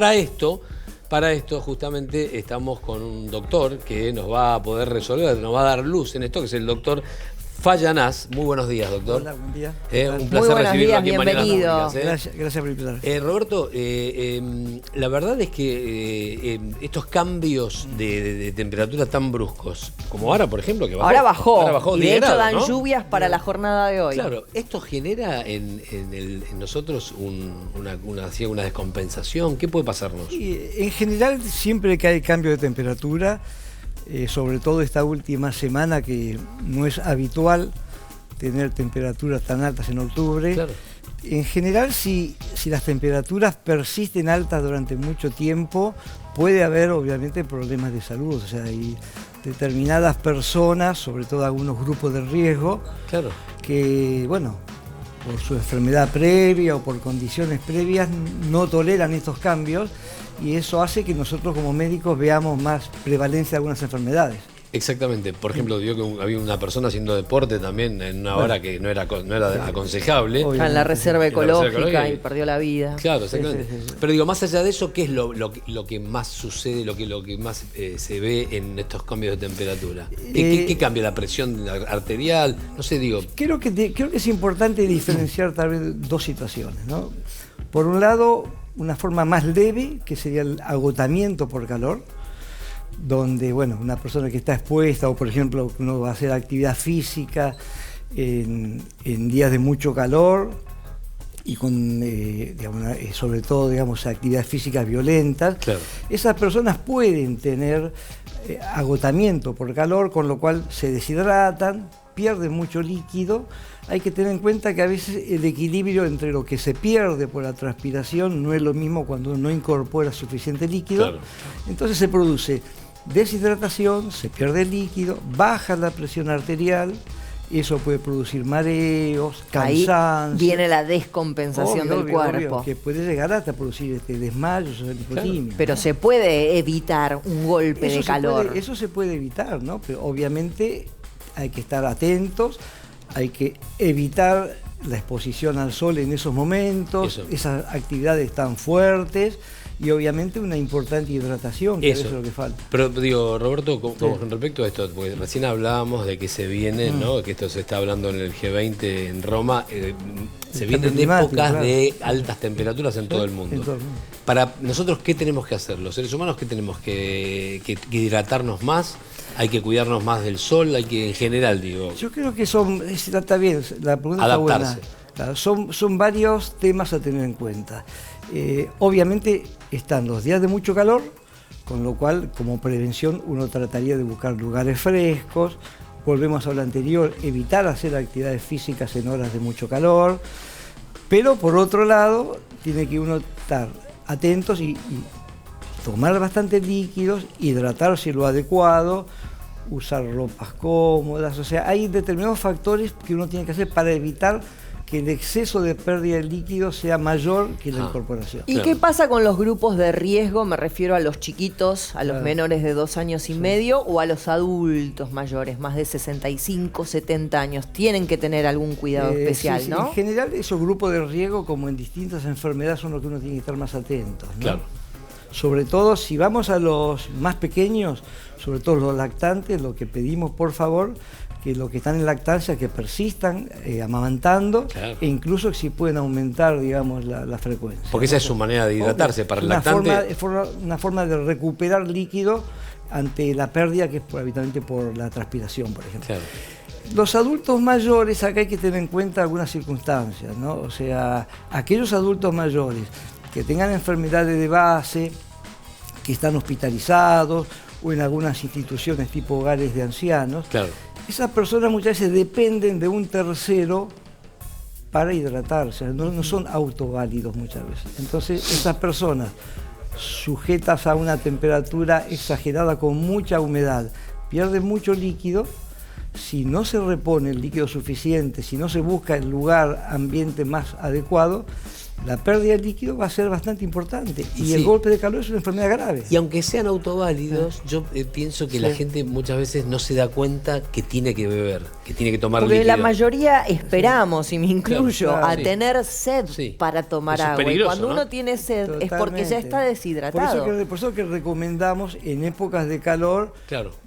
Para esto justamente estamos con un doctor que nos va a poder resolver, nos va a dar luz en esto, que es el doctor Fallanás. Muy buenos días, doctor. Hola, buen día. Un placer recibirlo aquí en Mañanas Públicas. Gracias por invitarme. Roberto, la verdad es que estos cambios de temperatura tan bruscos, como ahora, por ejemplo, que bajó. Ahora bajó. Y de hecho, dan ¿no? lluvias para la jornada de hoy. Claro, esto genera en nosotros una descompensación. ¿Qué puede pasarnos? En general, siempre que hay cambio de temperatura, sobre todo esta última semana que no es habitual tener temperaturas tan altas en octubre. Claro. En general, si las temperaturas persisten altas durante mucho tiempo, puede haber obviamente problemas de salud. O sea, hay determinadas personas, sobre todo algunos grupos de riesgo, Claro. que, bueno, por su enfermedad previa o por condiciones previas no toleran estos cambios, y eso hace que nosotros como médicos veamos más prevalencia de algunas enfermedades. Exactamente. Por ejemplo, dio que había una persona haciendo deporte también en una hora que no era aconsejable. Está en la reserva ecológica ecológica y perdió la vida. Claro, exactamente. Sí. Pero digo, más allá de eso, ¿qué es lo que más sucede, lo que más se ve en estos cambios de temperatura? ¿Qué cambia? ¿La presión arterial? No sé, digo... Creo que es importante diferenciar tal vez dos situaciones, ¿no? Por un lado, una forma más leve, que sería el agotamiento por calor, donde, bueno, una persona que está expuesta, o por ejemplo, uno va a hacer actividad física en días de mucho calor y con, sobre todo, digamos, actividades físicas violentas, Claro. Esas personas pueden tener agotamiento por calor, con lo cual se deshidratan, pierden mucho líquido. Hay que tener en cuenta que a veces el equilibrio entre lo que se pierde por la transpiración no es lo mismo cuando uno no incorpora suficiente líquido. Claro. Entonces se produce deshidratación, se pierde líquido, baja la presión arterial, eso puede producir mareos, cansancio. Ahí viene la descompensación del cuerpo. Obvio, que puede llegar hasta producir desmayos o hipotimia. Claro. Pero se puede evitar un golpe de calor. Eso se puede evitar, ¿no? Pero obviamente hay que estar atentos, hay que evitar la exposición al sol en esos momentos, esas actividades tan fuertes, y obviamente una importante hidratación, que eso es lo que falta. Pero digo, Roberto, con respecto a esto, porque recién hablábamos de que se viene, ¿no? Que esto se está hablando en el G20 en Roma, se vienen épocas de altas temperaturas en todo el mundo. Para nosotros, ¿qué tenemos que hacer? Los seres humanos, ¿qué tenemos que hidratarnos más? Hay que cuidarnos más del sol, hay que, en general, digo... Yo creo que está bien, la pregunta adaptarse. Está buena. Claro, son varios temas a tener en cuenta. Obviamente están los días de mucho calor, con lo cual, como prevención, uno trataría de buscar lugares frescos. Volvemos a lo anterior, evitar hacer actividades físicas en horas de mucho calor. Pero, por otro lado, tiene que uno estar atentos y tomar bastantes líquidos, hidratarse lo adecuado, usar ropas cómodas. O sea, hay determinados factores que uno tiene que hacer para evitar que el exceso de pérdida de líquido sea mayor que la incorporación. ¿Y qué pasa con los grupos de riesgo? Me refiero a los chiquitos, a los menores de 2 años y medio, o a los adultos mayores, más de 65, 70 años. Tienen que tener algún cuidado especial, ¿no? En general, esos grupos de riesgo, como en distintas enfermedades, son los que uno tiene que estar más atentos, ¿no? Claro. Sobre todo, si vamos a los más pequeños, sobre todo los lactantes, lo que pedimos, por favor, que los que están en lactancia, que persistan amamantando, claro, e incluso si pueden aumentar, digamos, la frecuencia. Porque esa es su manera de hidratarse, para el lactante. Una forma de recuperar líquido ante la pérdida, que es habitualmente por la transpiración, por ejemplo. Claro. Los adultos mayores, acá hay que tener en cuenta algunas circunstancias, ¿no? O sea, aquellos adultos mayores que tengan enfermedades de base, que están hospitalizados o en algunas instituciones tipo hogares de ancianos, claro, esas personas muchas veces dependen de un tercero para hidratarse, no son autoválidos muchas veces. Entonces, esas personas sujetas a una temperatura exagerada con mucha humedad pierden mucho líquido. Si no se repone el líquido suficiente, si no se busca el lugar, ambiente más adecuado, la pérdida de líquido va a ser bastante importante. Y el golpe de calor es una enfermedad grave. Y aunque sean autoválidos, yo pienso que la gente muchas veces no se da cuenta que tiene que beber, que tiene que tomar líquido. Porque la mayoría esperamos, y me incluyo, a tener sed para tomar agua. Y cuando uno tiene sed es porque ya está deshidratado. Por eso que recomendamos en épocas de calor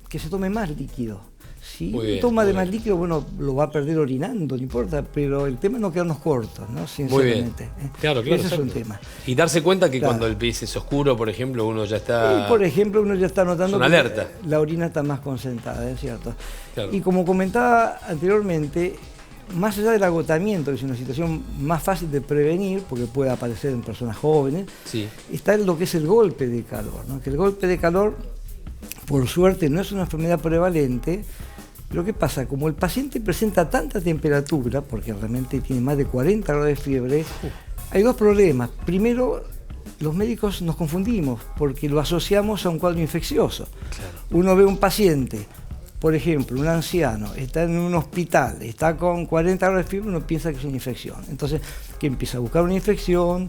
que se tome más líquido. Si toma de más líquido, bueno, lo va a perder orinando, no importa, pero el tema es no quedarnos cortos, ¿no? Sinceramente. Muy bien. Claro, ese es un tema. Y darse cuenta que cuando el pis es oscuro, por ejemplo, uno ya está... Y por ejemplo, uno ya está notando que alerta. La orina está más concentrada, ¿es cierto? Claro. Y como comentaba anteriormente, más allá del agotamiento, que es una situación más fácil de prevenir, porque puede aparecer en personas jóvenes, está en lo que es el golpe de calor, ¿no? Que el golpe de calor, por suerte, no es una enfermedad prevalente. Lo que pasa, como el paciente presenta tanta temperatura, porque realmente tiene más de 40 grados de fiebre, hay dos problemas. Primero, los médicos nos confundimos porque lo asociamos a un cuadro infeccioso. Uno ve un paciente, por ejemplo, un anciano, está en un hospital, está con 40 grados de fiebre, uno piensa que es una infección. Entonces, que empieza a buscar una infección,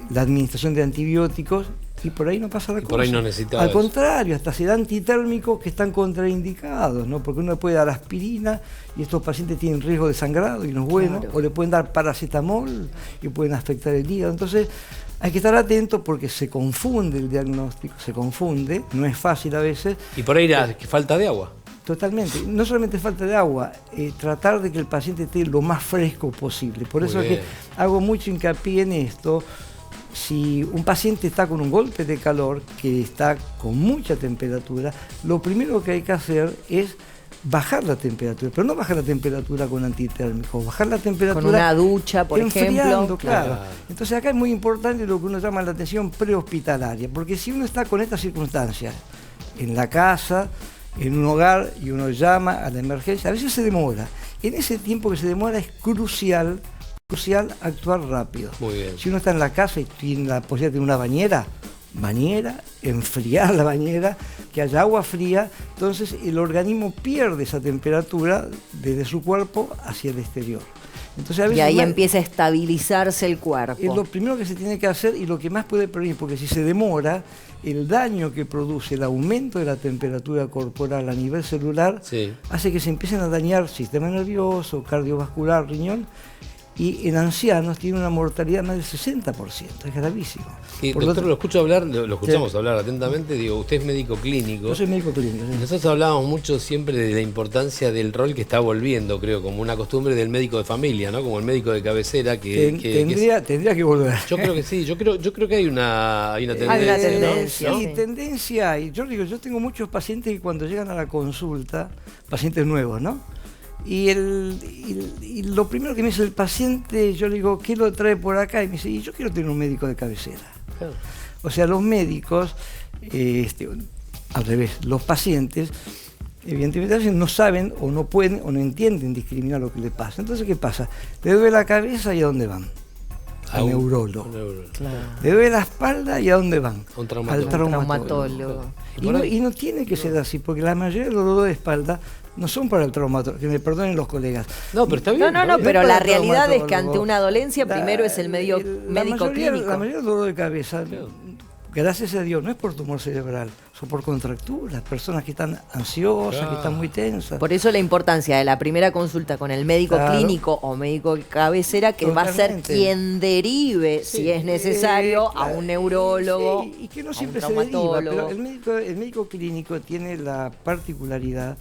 la administración de antibióticos, y por ahí no pasa la cosa. Por ahí no necesita. Al contrario, hasta se dan antitérmicos que están contraindicados, ¿no? Porque uno le puede dar aspirina y estos pacientes tienen riesgo de sangrado y no es bueno, o le pueden dar paracetamol y pueden afectar el hígado. Entonces hay que estar atento porque se confunde el diagnóstico, no es fácil a veces. Y por ahí falta de agua. Totalmente, no solamente falta de agua, tratar de que el paciente esté lo más fresco posible. Por eso es que hago mucho hincapié en esto. Si un paciente está con un golpe de calor, que está con mucha temperatura, lo primero que hay que hacer es bajar la temperatura, pero no bajar la temperatura con antitérmicos, bajar la temperatura con una ducha, por ejemplo. Claro. Entonces acá es muy importante lo que uno llama la atención prehospitalaria, porque si uno está con estas circunstancias, en la casa, en un hogar, y uno llama a la emergencia, a veces se demora. En ese tiempo que se demora es crucial actuar rápido. Muy bien. Si uno está en la casa y tiene la posibilidad de tener una bañera, enfriar la bañera, que haya agua fría, entonces el organismo pierde esa temperatura desde su cuerpo hacia el exterior. Entonces, a veces y ahí empieza a estabilizarse el cuerpo. Es lo primero que se tiene que hacer y lo que más puede prevenir, porque si se demora, el daño que produce el aumento de la temperatura corporal a nivel celular hace que se empiecen a dañar sistema nervioso, cardiovascular, riñón. Y en ancianos tiene una mortalidad más del 60%, es gravísimo. Y doctor, lo escuchamos hablar atentamente, digo, usted es médico clínico. Yo soy médico clínico. Sí. Nosotros hablábamos mucho siempre de la importancia del rol que está volviendo, creo, como una costumbre del médico de familia, ¿no? Como el médico de cabecera tendría que volver. Yo creo que sí, yo creo que hay una tendencia. Hay una tendencia. Sí, tendencia hay. Yo tengo muchos pacientes que cuando llegan a la consulta, pacientes nuevos, ¿no? Y lo primero que me dice el paciente, yo le digo, ¿qué lo trae por acá? Y me dice, yo quiero tener un médico de cabecera. Claro. O sea, los médicos, al revés, los pacientes, evidentemente no saben o no pueden o no entienden discriminar lo que les pasa. Entonces, ¿qué pasa? Le duele la cabeza y ¿a dónde van? Al neurólogo. Claro. Le duele la espalda y ¿a dónde van? Al traumatólogo. Y no tiene que ser así, porque la mayoría de los dolores de espalda no son para el traumatólogo, que me perdonen los colegas. No, pero está bien. No, pero la realidad es que ante una dolencia primero es el médico clínico. La mayoría del dolor de cabeza, gracias a Dios, no es por tumor cerebral, son por contracturas, personas que están ansiosas, que están muy tensas. Por eso la importancia de la primera consulta con el médico clínico o médico de cabecera, que va a ser quien derive, si es necesario, a un neurólogo, y que no siempre se deriva, pero el médico clínico tiene la particularidad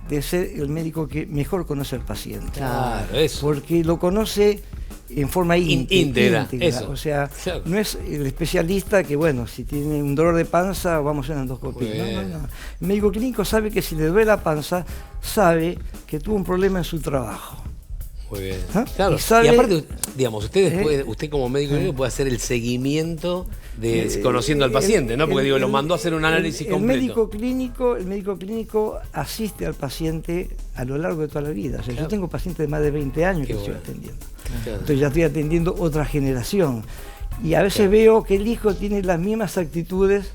de ser el médico que mejor conoce al paciente. Claro, eso. Porque lo conoce en forma íntegra. Eso. O sea, no es el especialista que, bueno, si tiene un dolor de panza, vamos a hacer una endoscopia. No. El médico clínico sabe que si le duele la panza, sabe que tuvo un problema en su trabajo. Muy bien. Claro. Y aparte, digamos, usted como médico clínico puede hacer el seguimiento conociendo al paciente, ¿no? Porque lo mandó a hacer un análisis completo. El médico clínico asiste al paciente a lo largo de toda la vida. O sea, yo tengo pacientes de más de 20 años que estoy atendiendo. Entonces ya estoy atendiendo otra generación. Y a veces veo que el hijo tiene las mismas actitudes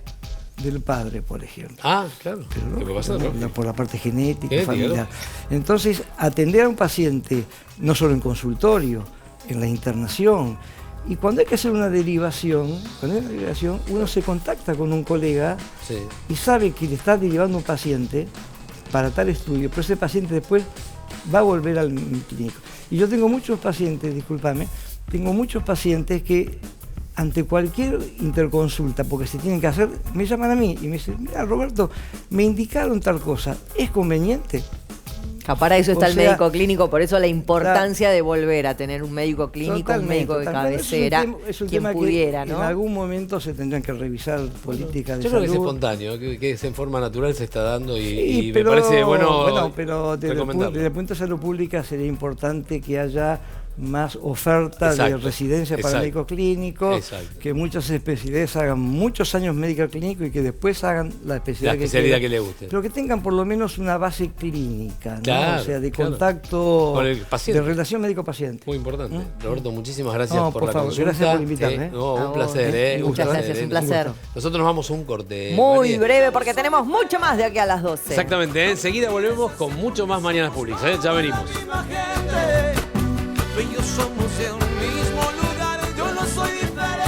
del padre, por ejemplo. Claro. Pero ¿Qué puede pasar, no? Por la parte genética, familiar. Entonces, atender a un paciente, no solo en consultorio, en la internación, Y cuando hay que hacer una derivación, uno se contacta con un colega y sabe que le está derivando un paciente para tal estudio, pero ese paciente después va a volver al clínico. Y yo tengo muchos pacientes, discúlpame, que ante cualquier interconsulta, porque se tienen que hacer, me llaman a mí y me dicen, mira Roberto, me indicaron tal cosa, ¿es conveniente? Para eso está el médico clínico, por eso la importancia de volver a tener un médico clínico, un médico de cabecera, es un quien tema pudiera, que ¿no? En algún momento se tendrán que revisar políticas de salud. Yo creo que es espontáneo, que es en forma natural se está dando y me parece bueno pero desde el punto de salud pública sería importante que haya más oferta de residencia para médicos clínicos, que muchas especialidades hagan muchos años médico clínico y que después hagan la especialidad que le guste. Pero que tengan por lo menos una base clínica, ¿no? Claro, o sea, de contacto, con el paciente. de relación médico-paciente. Muy importante. Roberto, muchísimas gracias por la consulta. Gracias por invitarme. Un placer. Muchas gracias, un placer. Nosotros nos vamos a un corte. Muy breve, porque tenemos mucho más de aquí a las 12. Exactamente, enseguida volvemos con mucho más Mañanas Públicas. Ya venimos. Ellos somos